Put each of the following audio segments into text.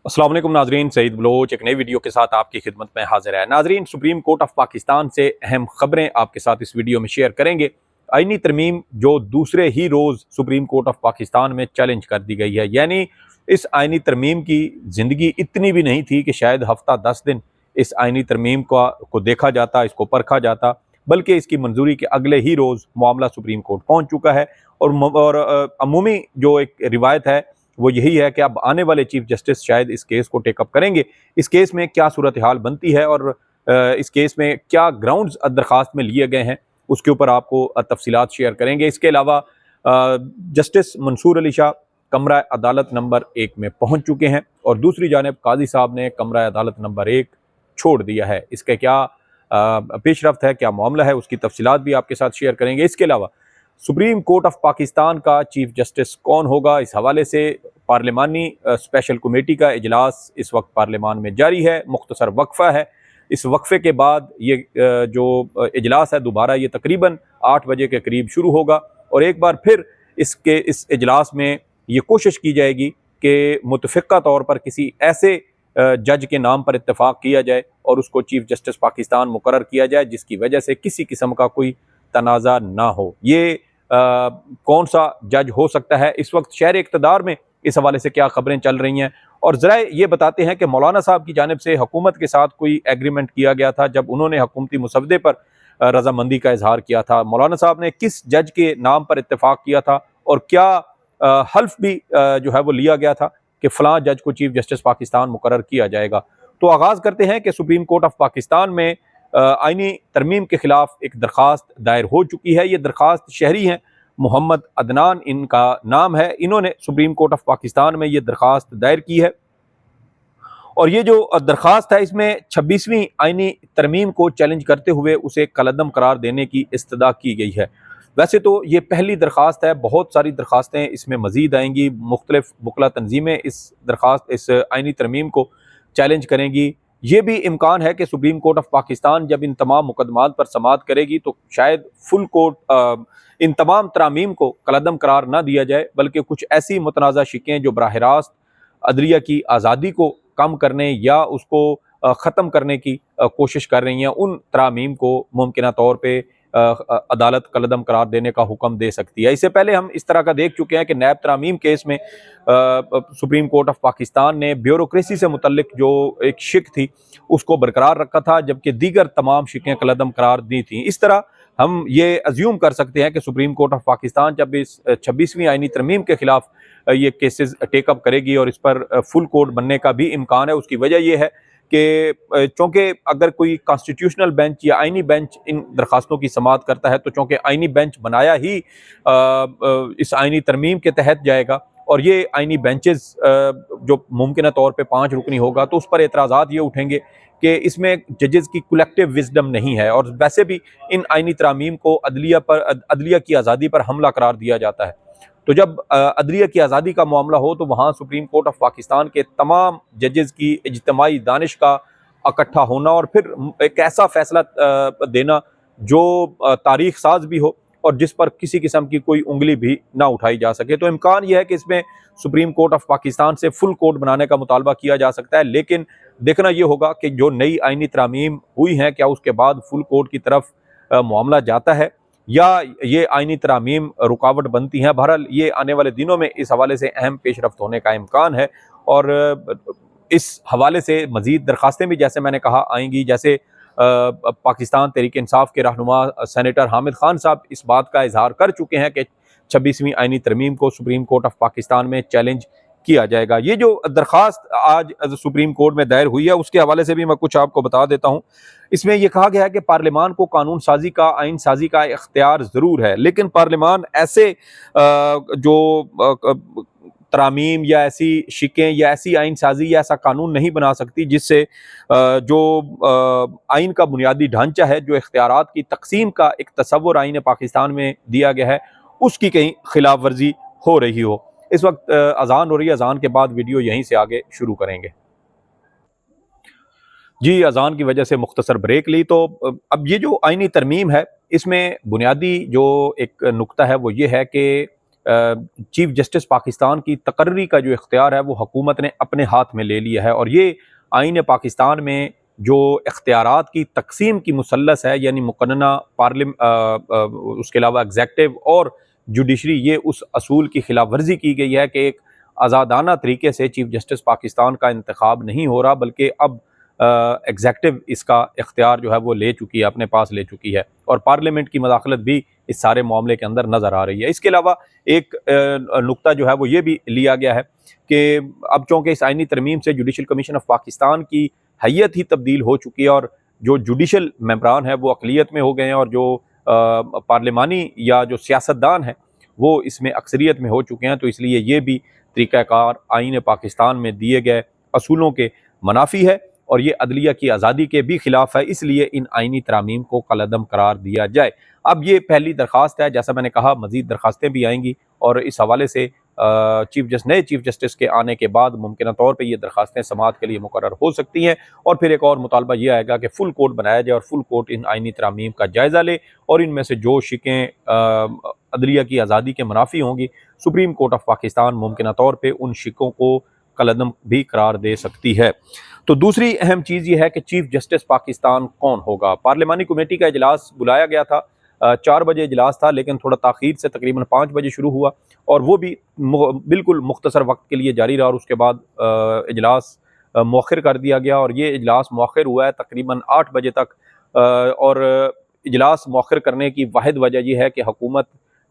अस्सलाम वालेकुम नाजरीन, सईद बलोच एक नई वीडियो के साथ आपकी खिदमत में हाजिर है। नाजरीन, सुप्रीम कोर्ट ऑफ पाकिस्तान से अहम खबरें आपके साथ इस वीडियो में शेयर करेंगे। आईनी तरमीम जो दूसरे ही रोज़ सुप्रीम कोर्ट ऑफ पाकिस्तान में चैलेंज कर दी गई है, यानी इस आईनी तरमीम की ज़िंदगी इतनी भी नहीं थी कि शायद हफ्ता 10 दिन इस आईनी तरमीम को देखा जाता, इसको परखा जाता, बल्कि इसकी मंजूरी के अगले ही रोज़ मामला सुप्रीम कोर्ट पहुँच चुका है। और अमूमी जो एक रिवायत है वो यही है कि अब आने वाले चीफ जस्टिस शायद इस केस को टेकअप करेंगे। इस केस में क्या सूरत हाल बनती है और इस केस में क्या ग्राउंड्स दरख्वास्त में लिए गए हैं, उसके ऊपर आपको तफसीलात शेयर करेंगे। इसके अलावा जस्टिस मंसूर अली शाह कमरा अदालत नंबर 1 में पहुंच चुके हैं और दूसरी जानिब काजी साहब ने कमरा अदालत नंबर 1 छोड़ दिया है। इसके क्या पेशरफ्त है, क्या मामला है, उसकी तफसीलात भी आपके साथ शेयर करेंगे। इसके अलावा सुप्रीम कोर्ट ऑफ पाकिस्तान का चीफ जस्टिस कौन होगा, इस हवाले से पार्लिमानी स्पेशल कमेटी का इजलास इस वक्त पार्लिमान में जारी है। मुख्तसर वक्फा है। इस वक्फे के बाद ये जो इजलास है दोबारा ये तकरीबन 8 बजे के करीब शुरू होगा और एक बार फिर इस इजलास में ये कोशिश की जाएगी कि मुतफ़िक़ा तौर पर किसी ऐसे जज के नाम पर इत्तेफाक किया जाए और उसको चीफ जस्टिस पाकिस्तान मुकर्रर किया जाए जिसकी वजह से किसी किस्म का कोई तनाज़ा ना हो। ये कौन सा जज हो सकता है, इस वक्त शहर इक़्तिदार में इस हवाले से क्या खबरें चल रही हैं, और ज़रा ये बताते हैं कि मौलाना साहब की जानिब से हुकूमत के साथ कोई एग्रीमेंट किया गया था जब उन्होंने हुकूमती मुसवदे पर रजामंदी का इजहार किया था। मौलाना साहब ने किस जज के नाम पर इत्तेफाक किया था और क्या हल्फ भी जो है वो लिया गया था कि फ़लाँ जज को चीफ जस्टिस पाकिस्तान मुकर्रर किया जाएगा। तो आगाज़ करते हैं कि सुप्रीम कोर्ट ऑफ पाकिस्तान में आईनी तरमीम के खिलाफ एक दरख्वास्त दायर हो चुकी है। ये दरख्वास्त शहरी हैं, मोहम्मद अदनान इनका नाम है। इन्होंने सुप्रीम कोर्ट ऑफ पाकिस्तान में ये दरख्वास्त दायर की है और ये जो दरख्वास्त है इसमें 26वीं आईनी तरमीम को चैलेंज करते हुए उसे कलअदम करार देने की इस्तदा की गई है। वैसे तो ये पहली दरख्वास्त है, बहुत सारी दरख्वास्तें इसमें मज़ीद आएंगी। मुख्तलिफ वकला तंजीमें इस आईनी तरमीम को चैलेंज करेंगी। ये भी इम्कान है कि सुप्रीम कोर्ट ऑफ पाकिस्तान जब इन तमाम मुकदमात पर समाअत करेगी तो शायद फुल कोर्ट इन तमाम तरामीम को कलअदम करार ना दिया जाए, बल्कि कुछ ऐसी मुतनाज़ा शिकें जो बराह रास्त अदलिया की आज़ादी को कम करने या उसको ख़त्म करने की कोशिश कर रही हैं, उन तरामीम को मुमकिन तौर पर अदालत कलअदम करार देने का हुक्म दे सकती है। इससे पहले हम इस तरह का देख चुके हैं कि नैब तरामीम केस में सुप्रीम कोर्ट ऑफ पाकिस्तान ने ब्यूरोक्रेसी से मुतल्लिक जो एक शिक थी उसको बरकरार रखा था, जबकि दीगर तमाम शिकें कलअदम करार दी थी। इस तरह हम ये अज्यूम कर सकते हैं कि सुप्रीम कोर्ट ऑफ पाकिस्तान जब इस 26वीं आईनी तरमीम के खिलाफ ये केसेस टेकअप करेगी और इस पर फुल कोर्ट बनने का भी इम्कान है। उसकी वजह यह है कि चूँकि अगर कोई कॉन्स्टिट्यूशनल बेंच या आईनी बेंच इन दरखास्तों की समाअत करता है तो चूँकि आईनी बेंच बनाया ही इस आईनी तरमीम के तहत जाएगा और ये आईनी बेंचेस जो मुमकिन तौर पे 5 रुकनी होगा तो उस पर एतराज़ात ये उठेंगे कि इसमें जजेस की कलेक्टिव विजडम नहीं है और वैसे भी इन आईनी तरामीम को अदलिया की आज़ादी पर हमला करार दिया जाता है। तो जब अदलिया की आज़ादी का मामला हो तो वहाँ सुप्रीम कोर्ट ऑफ पाकिस्तान के तमाम जजेस की इज्तिमाई दानिश का इकट्ठा होना और फिर एक ऐसा फैसला देना जो तारीख साज भी हो और जिस पर किसी किस्म की कोई उंगली भी ना उठाई जा सके। तो इम्कान यह है कि इसमें सुप्रीम कोर्ट ऑफ पाकिस्तान से फुल कोर्ट बनाने का मुतालबा किया जा सकता है, लेकिन देखना यह होगा कि जो नई आईनी तरामीम हुई हैं क्या उसके बाद फुल कोर्ट की तरफ मामला जाता है या ये आईनी तरामीम रुकावट बनती हैं। बहरहाल ये आने वाले दिनों में इस हवाले से अहम पेशरफ्त होने का इम्कान है और इस हवाले से मज़ीद दरखास्तें भी जैसे मैंने कहा आएंगी। जैसे पाकिस्तान तहरीक इंसाफ के रहनुमा सेनेटर हामिद खान साहब इस बात का इजहार कर चुके हैं कि 26वीं आईनी तरमीम को सुप्रीम कोर्ट ऑफ पाकिस्तान में चैलेंज किया जाएगा। ये जो दरख्वास्त आज सुप्रीम कोर्ट में दायर हुई है उसके हवाले से भी मैं कुछ आपको बता देता हूँ। इसमें यह कहा गया है कि पार्लिमान को कानून साजी का, आइन साजी का इख्तियार ज़रूर है, लेकिन पार्लिमान ऐसे जो तरामीम या ऐसी शिकें या ऐसी आइन साजी या ऐसा कानून नहीं बना सकती जिससे जो आइन का बुनियादी ढांचा है, जो इख्तियारात की तकसीम का एक तसव्वुर आइन पाकिस्तान में दिया गया है, उसकी कहीं खिलाफ वर्जी हो रही हो। इस वक्त अजान हो रही है, अजान के बाद वीडियो यहीं से आगे शुरू करेंगे। जी, अजान की वजह से मुख्तसर ब्रेक ली। तो अब ये जो आईनी तरमीम है इसमें बुनियादी जो एक नुक्ता है वो ये है कि चीफ जस्टिस पाकिस्तान की तकर्री का जो इख्तियार है वो हुकूमत ने अपने हाथ में ले लिया है। और ये आईन पाकिस्तान में जो इख्तियारात की तकसीम की मुसल्लस है, यानी मुकन्ना उसके अलावा एग्जेक्टिव और जुडिशरी, ये उस असूल की खिलाफ वर्जी की गई है कि एक आज़ादाना तरीके से चीफ जस्टिस पाकिस्तान का इंतखाब नहीं हो रहा, बल्कि अब एग्जेक्टिव इसका इख्तियार जो है वो ले चुकी है, अपने पास ले चुकी है, और पार्लियामेंट की मदाखलत भी इस सारे मामले के अंदर नज़र आ रही है। इसके अलावा एक नुक्ता जो है वो ये भी लिया गया है कि अब चूँकि इस आइनी तरमीम से जुडिशल कमीशन ऑफ पाकिस्तान की हैयत ही तब्दील हो चुकी है और जो जुडिशल मेंबरान है वो अक़लियत में हो गए हैं और जो पार्लिमानी या जो सियासतदान हैं वो इसमें अक्सरियत में हो चुके हैं, तो इसलिए ये भी तरीक़ाकार आईन पाकिस्तान में दिए गए असूलों के मुनाफी है और ये अदलिया की आज़ादी के भी खिलाफ है। इसलिए इन आइनी तरामीम को कलअदम करार दिया जाए। अब ये पहली दरख्वास्त है, जैसा मैंने कहा मज़ीद दरख्वास्तें भी आएंगी और इस हवाले से नए चीफ जस्टिस के आने के बाद मुमकिन तौर पर ये दरख्वास्तें समाअत के लिए मुकर्रर हो सकती हैं और फिर एक और मुतालबा ये आएगा कि फुल कोर्ट बनाया जाए और फुल कोर्ट इन आइनी तरामीम का जायज़ा ले और इनमें से जो शिकें अदलिया की आज़ादी के मुनाफी होंगी, सुप्रीम कोर्ट ऑफ पाकिस्तान मुमकिन तौर पर उन शिकों को कलअदम भी करार दे सकती है। तो दूसरी अहम चीज़ ये है कि चीफ जस्टिस पाकिस्तान कौन होगा। पार्लिमानी कमेटी का इजलास बुलाया गया था, 4 बजे इजलास था, लेकिन थोड़ा ताख़ीर से तकरीबन 5 बजे शुरू हुआ और वो भी बिल्कुल मुख्तसर वक्त के लिए जारी रहा और उसके बाद इजलास मौखिर कर दिया गया और ये इजलास मौखिर हुआ है तकरीबन 8 बजे तक। और इजलास मौखिर करने की वाहिद वजह यह है कि हुकूमत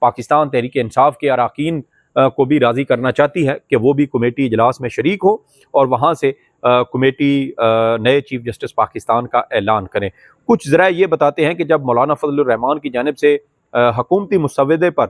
पाकिस्तान तहरीक इंसाफ के अरकान को भी राज़ी करना चाहती है कि वो भी कमेटी इजलास में शरीक हो और वहाँ से कमेटी नए चीफ जस्टिस पाकिस्तान का ऐलान करें। कुछ ज़राए ये बताते हैं कि जब मौलाना फजलुर रहमान की जानिब से हुकूमती मुसव्वदे पर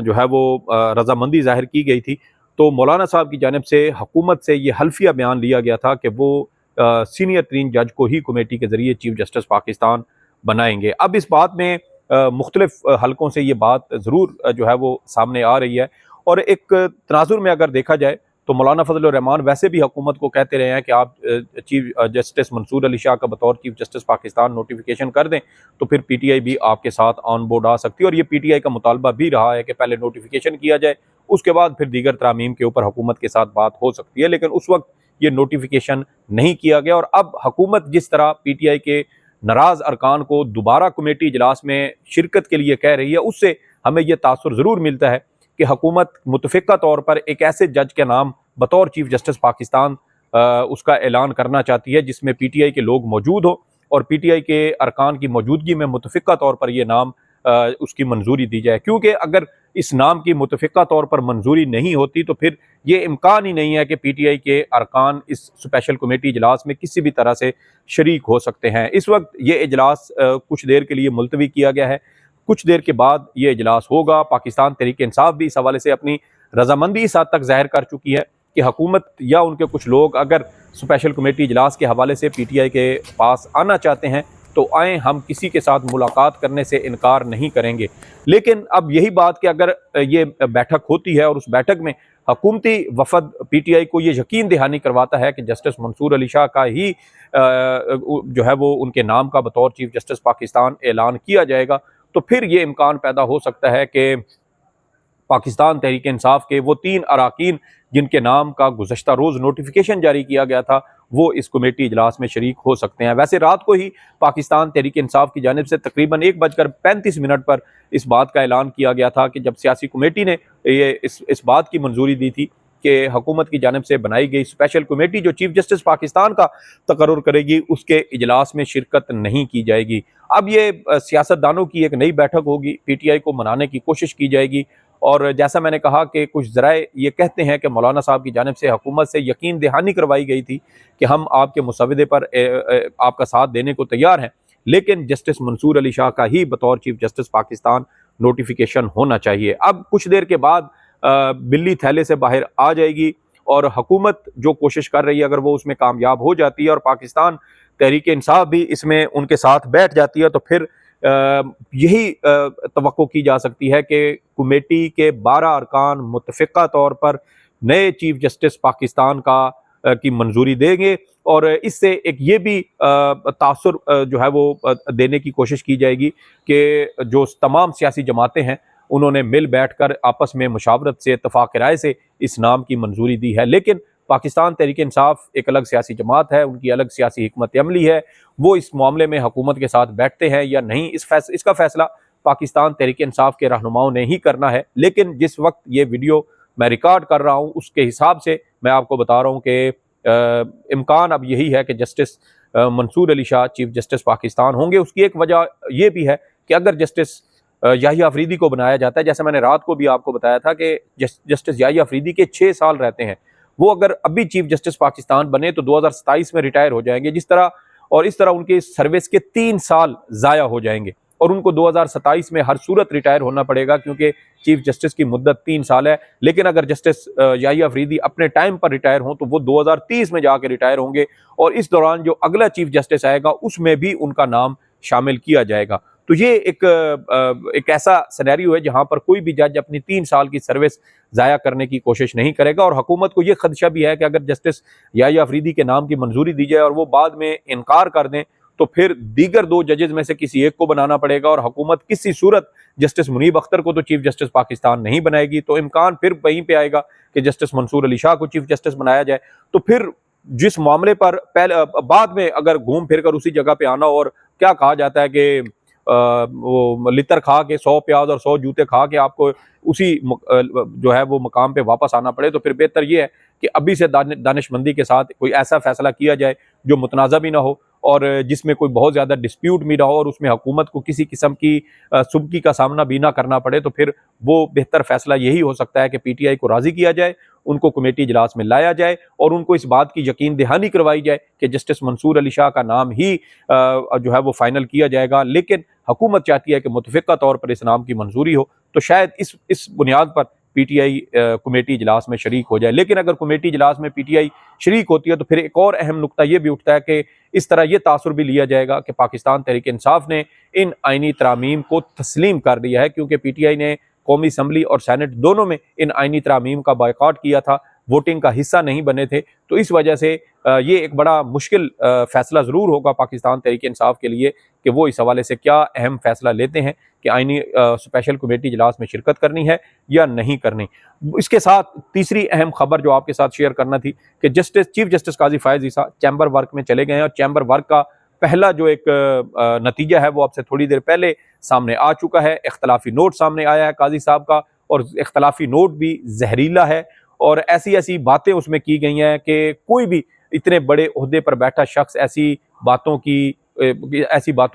जो है वो रजामंदी ज़ाहिर की गई थी, तो मौलाना साहब की जानिब से हुकूमत से ये हल्फिया बयान लिया गया था कि वो सीनियर तरीन जज को ही कमेटी के ज़रिए चीफ जस्टिस पाकिस्तान बनाएंगे। अब इस बात में मुख्तलिफ हलकों से ये बात ज़रूर जो है वो सामने आ रही है और एक तनाजुर में अगर देखा जाए तो मौलाना फजलुर रहमान वैसे भी हुकूमत को कहते रहे हैं कि आप चीफ जस्टिस मंसूर अली शाह का बतौर चीफ जस्टिस पाकिस्तान नोटिफिकेशन कर दें तो फिर पीटीआई भी आपके साथ ऑन बोर्ड आ सकती है और ये पीटीआई का मुतालबा भी रहा है कि पहले नोटिफिकेशन किया जाए, उसके बाद फिर दीगर तरामीम के ऊपर हुकूमत के साथ बात हो सकती है। लेकिन उस वक्त ये नोटिफिकेशन नहीं किया गया और अब हुकूमत जिस तरह पीटीआई के नाराज़ अरकान को दोबारा कमेटी इजलास में शिरकत के लिए कह रही है, उससे हमें यह तासुर ज़रूर मिलता है कि हुकूमत मुतफ़िक़ा तौर पर एक ऐसे जज के नाम बतौर चीफ जस्टिस पाकिस्तान उसका ऐलान करना चाहती है जिसमें पीटीआई के लोग मौजूद हो और पीटीआई के अरकान की मौजूदगी में मुतफ़िक़ा तौर पर यह नाम उसकी मंजूरी दी जाए, क्योंकि अगर इस नाम की मुतफ़िक़ा तौर पर मंजूरी नहीं होती तो फिर ये इम्कान ही नहीं है कि पीटीआई के अरकान इस स्पेशल कमेटी इजलास में किसी भी तरह से शरीक हो सकते हैं। इस वक्त ये इजलास कुछ देर के लिए मुलतवी किया गया है, कुछ देर के बाद ये इजलास होगा। पाकिस्तान तहरीक इंसाफ भी इस हवाले से अपनी रजामंदी इस हद तक ज़ाहिर कर चुकी है कि हुकूमत या उनके कुछ लोग अगर स्पेशल कमेटी इजलास के हवाले से पीटीआई के पास आना चाहते हैं तो आएँ, हम किसी के साथ मुलाकात करने से इनकार नहीं करेंगे। लेकिन अब यही बात कि अगर ये बैठक होती है और उस बैठक में हुकूमती वफद पीटीआई को ये यकीन दहानी करवाता है कि जस्टिस मंसूर अली शाह का ही जो है वो उनके नाम का बतौर चीफ जस्टिस पाकिस्तान ऐलान किया जाएगा, तो फिर ये इम्कान पैदा हो सकता है कि पाकिस्तान तहरीक इंसाफ के वो 3 अरकान जिनके नाम का गुज़श्ता रोज़ नोटिफिकेशन जारी किया गया था वो इस कमेटी इजलास में शरीक हो सकते हैं। वैसे रात को ही पाकिस्तान तहरीक इंसाफ की जानिब से तकरीबन 1:35 पर इस बात का ऐलान किया गया था कि जब सियासी कमेटी ने ये इस बात की मंजूरी दी थी कि हुकूमत की जानिब से बनाई गई स्पेशल कमेटी जो चीफ जस्टिस पाकिस्तान का तकर्रुर करेगी उसके इजलास में शिरकत नहीं की जाएगी। अब ये सियासतदानों की एक नई बैठक होगी, पीटीआई को मनाने की कोशिश की जाएगी और जैसा मैंने कहा कि कुछ ज़राए ये कहते हैं कि मौलाना साहब की जानिब से हुकूमत से यकीन दहानी करवाई गई थी कि हम आपके मुसव्वदे पर आपका साथ देने को तैयार हैं, लेकिन जस्टिस मंसूर अली शाह का ही बतौर चीफ जस्टिस पाकिस्तान नोटिफिकेशन होना चाहिए। अब कुछ देर के बाद बिल्ली थैले से बाहर आ जाएगी और हुकूमत जो कोशिश कर रही है अगर वो उसमें कामयाब हो जाती है और पाकिस्तान तहरीक इंसाफ भी इसमें उनके साथ बैठ जाती है तो फिर यही तवक्को की जा सकती है कि कमेटी के 12 अरकान मुतफ़िक़ा तौर पर नए चीफ जस्टिस पाकिस्तान की मंजूरी देंगे और इससे एक ये भी तासुर जो है वो देने की कोशिश की जाएगी कि जो तमाम सियासी जमातें हैं उन्होंने मिल बैठकर आपस में मुशावरत से इत्तफाक राय से इस नाम की मंजूरी दी है। लेकिन पाकिस्तान तहरीक इंसाफ एक अलग सियासी जमात है, उनकी अलग सियासी हिकमत अमली है, वो इस मामले में हुकूमत के साथ बैठते हैं या नहीं, इसका फैसला पाकिस्तान तहरीक इंसाफ के रहनुमाओं ने ही करना है। लेकिन जिस वक्त ये वीडियो मैं रिकॉर्ड कर रहा हूँ उसके हिसाब से मैं आपको बता रहा हूँ कि इम्कान अब यही है कि justice Mansoor Ali Shah chief justice Pakistan होंगे। उसकी एक वजह यह भी है कि अगर जस्टिस याहिया अफरीदी को बनाया जाता है, जैसे मैंने रात को भी आपको बताया था कि जस्टिस याहिया अफरीदी के 6 साल रहते हैं, वो अगर अभी चीफ जस्टिस पाकिस्तान बने तो 2027 में रिटायर हो जाएंगे, जिस तरह और इस तरह उनके सर्विस के 3 साल ज़ाया हो जाएंगे और उनको 2027 में हर सूरत रिटायर होना पड़ेगा क्योंकि चीफ जस्टिस की मुद्दत 3 साल है। लेकिन अगर जस्टिस याहिया अफरीदी अपने टाइम पर रिटायर हों तो वो 2030 में जाकर रिटायर होंगे और इस दौरान जो अगला चीफ जस्टिस आएगा उसमें भी उनका नाम शामिल किया जाएगा। तो ये एक ऐसा सिनेरियो है जहां पर कोई भी जज अपनी 3 साल की सर्विस ज़ाया करने की कोशिश नहीं करेगा और हुकूमत को ये खदशा भी है कि अगर जस्टिस याहिया अफरीदी के नाम की मंजूरी दी जाए और वो बाद में इनकार कर दें तो फिर दीगर 2 जजेज में से किसी एक को बनाना पड़ेगा और हुकूमत किसी सूरत जस्टिस मुनीब अख्तर को तो चीफ जस्टिस पाकिस्तान नहीं बनाएगी। तो इम्कान फिर वहीं पे आएगा कि जस्टिस मंसूर अली शाह को चीफ जस्टिस बनाया जाए। तो फिर जिस मामले पर पहले बाद में अगर घूम फिर कर उसी जगह पे आना और क्या कहा जाता है कि वो लितर खा के 100 प्याज और 100 जूते खा के आपको उसी जो है वो मकाम पे वापस आना पड़े, तो फिर बेहतर ये है कि अभी से दानिशमंदी के साथ कोई ऐसा फैसला किया जाए जो मुतनाज़ा भी ना हो और जिसमें कोई बहुत ज़्यादा डिस्प्यूट भी ना हो और उसमें हुकूमत को किसी किस्म की सुबकी का सामना भी ना करना पड़े। तो फिर वो बेहतर फैसला यही हो सकता है कि PTI को राज़ी किया जाए, उनको कमेटी इजलास में लाया जाए और उनको इस बात की यकीन दहानी करवाई जाए कि जस्टिस मंसूर अली शाह का नाम ही जो है वो फाइनल किया जाएगा। लेकिन हुकूमत चाहती है कि मुतफ़िक़ा तौर पर इस नाम की मंजूरी हो, तो शायद इस बुनियाद पर PTI कमेटी इजलास में शरीक हो जाए। लेकिन अगर कमेटी इजलास में PTI शरीक होती है तो फिर एक और अहम नुकता ये भी उठता है कि इस तरह ये तासुर भी लिया जाएगा कि पाकिस्तान तहरीक इंसाफ ने इन आइनी तरामीम को तस्लीम कर दिया है, क्योंकि PTI ने कौमी असम्बली और सेनेट दोनों में इन आइनी तरामीम का बायकॉट किया था, वोटिंग का हिस्सा नहीं बने थे। तो इस वजह से ये एक बड़ा मुश्किल फैसला ज़रूर होगा पाकिस्तान तहरीक इंसाफ के लिए कि वो इस हवाले से क्या अहम फैसला लेते हैं कि आइनी स्पेशल कमेटी इजलास में शिरकत करनी है या नहीं करनी। इसके साथ तीसरी अहम खबर जो आपके साथ शेयर करना थी कि चीफ जस्टिस काजी फायज़ ईसा चैम्बर वर्क में चले गए हैं और चैम्बर वर्क का पहला जो एक नतीजा है वो आपसे थोड़ी देर पहले सामने आ चुका है। इख्तलाफी नोट सामने आया है काजी साहब का और इख्तलाफी नोट भी जहरीला है और ऐसी ऐसी बातें उसमें की गई हैं कि कोई भी इतने बड़े ओहदे पर बैठा शख्स ऐसी बातों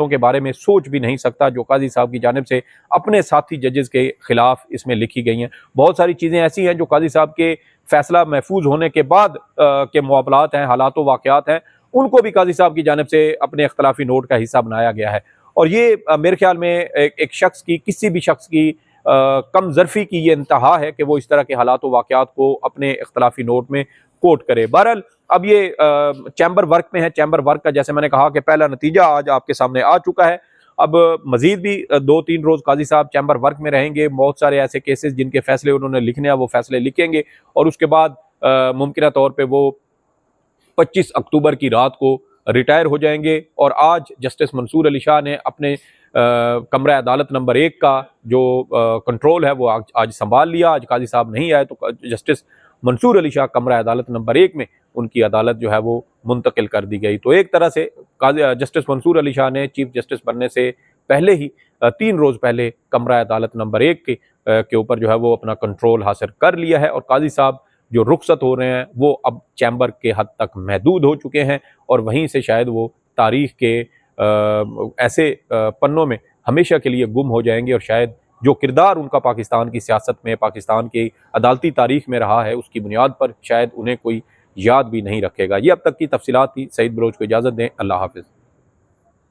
के बारे में सोच भी नहीं सकता जो काजी साहब की जानिब से अपने साथी जजेस के खिलाफ इसमें लिखी गई हैं। बहुत सारी चीज़ें ऐसी हैं जो काजी साहब के फैसला महफूज होने के बाद के मामलात हैं, हालात व वाक़यात हैं, उनको भी काजी साहब की जानिब से अपने इख्तलाफी नोट का हिस्सा बनाया गया है। और ये मेरे ख्याल में एक शख्स की, किसी भी शख्स की कम ज़र्फ़ी की ये इंतहा है कि वो इस तरह के हालात व वाक़यात को अपने इख्तलाफी नोट में कोट करे। बहरहाल अब ये चैम्बर वर्क में है। चैम्बर वर्क का जैसे मैंने कहा कि पहला नतीजा आज आपके सामने आ चुका है। अब मजीद भी 2-3 रोज़ काजी साहब चैम्बर वर्क में रहेंगे। बहुत सारे ऐसे केसेस जिनके फैसले उन्होंने लिखने हैं वो फैसले लिखेंगे और उसके बाद मुमकिन तौर पर वो 25 अक्टूबर की रात को रिटायर हो जाएंगे। और आज जस्टिस मंसूर अली शाह ने अपने कमरा अदालत नंबर 1 का जो कंट्रोल है वो आज संभाल लिया। आज काजी साहब नहीं आए तो जस्टिस मंसूर अली शाह कमरा अदालत नंबर 1 में उनकी अदालत जो है वो मुंतकिल कर दी गई। तो एक तरह से जस्टिस मंसूर अली शाह ने चीफ जस्टिस बनने से पहले ही 3 रोज़ पहले कमरा अदालत नंबर 1 के ऊपर जो है वो अपना कंट्रोल हासिल कर लिया है। और काजी साहब जो रुखसत हो रहे हैं वो अब चैम्बर के हद तक महदूद हो चुके हैं और वहीं से शायद वो तारीख़ के ऐसे पन्नों में हमेशा के लिए गुम हो जाएंगे और शायद जो किरदार उनका पाकिस्तान की सियासत में, पाकिस्तान की अदालती तारीख़ में रहा है, उसकी बुनियाद पर शायद उन्हें कोई याद भी नहीं रखेगा। ये अब तक की तफसीलात थी। सईद बलोच को इजाज़त दें। अल्लाह हाफ़िज़।